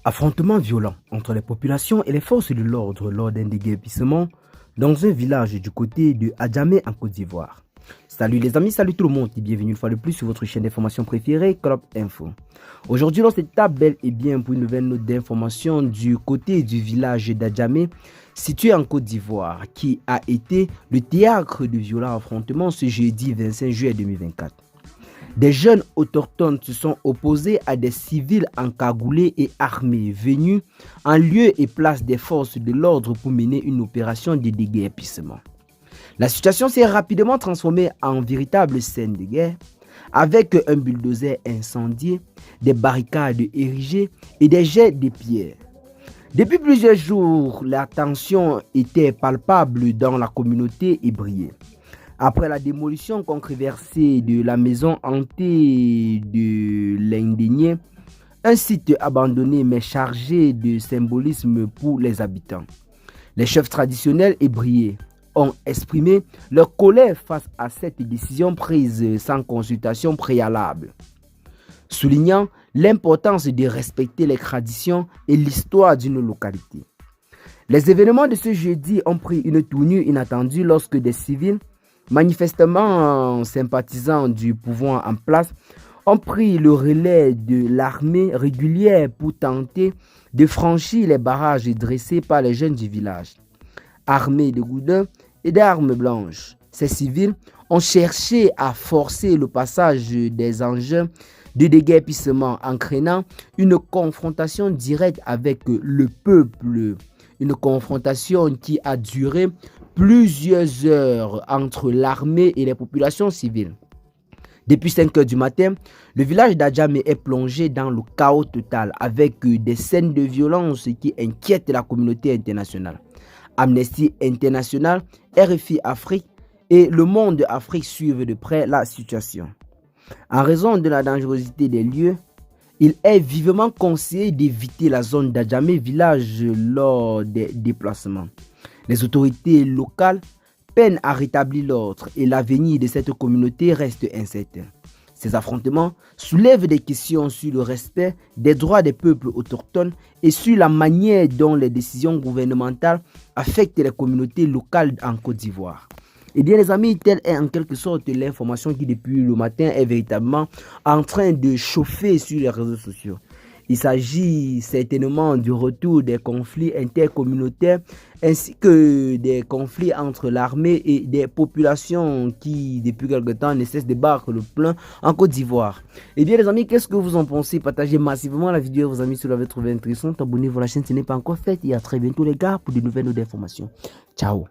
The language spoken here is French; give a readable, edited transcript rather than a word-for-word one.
Affrontement violent entre les populations et les forces de l'ordre lors d'un déguerpissement dans un village du côté de Adjamé en Côte d'Ivoire. Salut les amis, salut tout le monde et bienvenue une fois de plus sur votre chaîne d'information préférée, Club Info. Aujourd'hui, dans cette table bel et bien pour une nouvelle note d'information du côté du village d'Adjamé, situé en Côte d'Ivoire, qui a été le théâtre de violents affrontements ce jeudi 25 juillet 2024. Des jeunes autochtones se sont opposés à des civils encagoulés et armés venus en lieu et place des forces de l'ordre pour mener une opération de déguerpissement. La situation s'est rapidement transformée en véritable scène de guerre avec un bulldozer incendié, des barricades érigées et des jets de pierres. Depuis plusieurs jours, la tension était palpable dans la communauté hébriée. Après la démolition controversée de la maison hantée de l'Indénié, un site abandonné mais chargé de symbolisme pour les habitants. Les chefs traditionnels hébriés ont exprimé leur colère face à cette décision prise sans consultation préalable, soulignant l'importance de respecter les traditions et l'histoire d'une localité. Les événements de ce jeudi ont pris une tournure inattendue lorsque des civils manifestement sympathisants du pouvoir en place ont pris le relais de l'armée régulière pour tenter de franchir les barrages dressés par les jeunes du village. Armés de goudins et d'armes blanches, ces civils ont cherché à forcer le passage des engins de déguerpissement, entraînant une confrontation directe avec le peuple. Une confrontation qui a duré plusieurs heures entre l'armée et les populations civiles. Depuis 5 heures du matin, le village d'Adjamé est plongé dans le chaos total avec des scènes de violence qui inquiètent la communauté internationale. Amnesty International, RFI Afrique et Le Monde Afrique suivent de près la situation. En raison de la dangerosité des lieux, il est vivement conseillé d'éviter la zone d'Adjamé village lors des déplacements. Les autorités locales peinent à rétablir l'ordre et l'avenir de cette communauté reste incertain. Ces affrontements soulèvent des questions sur le respect des droits des peuples autochtones et sur la manière dont les décisions gouvernementales affectent les communautés locales en Côte d'Ivoire. Eh bien les amis, telle est en quelque sorte l'information qui depuis le matin est véritablement en train de chauffer sur les réseaux sociaux. Il s'agit certainement du retour des conflits intercommunautaires ainsi que des conflits entre l'armée et des populations qui, depuis quelque temps, ne cessent de battre le plein en Côte d'Ivoire. Eh bien les amis, qu'est-ce que vous en pensez? Partagez massivement la vidéo à vos amis si vous l'avez trouvée intéressante. Abonnez-vous à la chaîne si ce n'est pas encore fait. Et à très bientôt les gars pour de nouvelles informations. Ciao.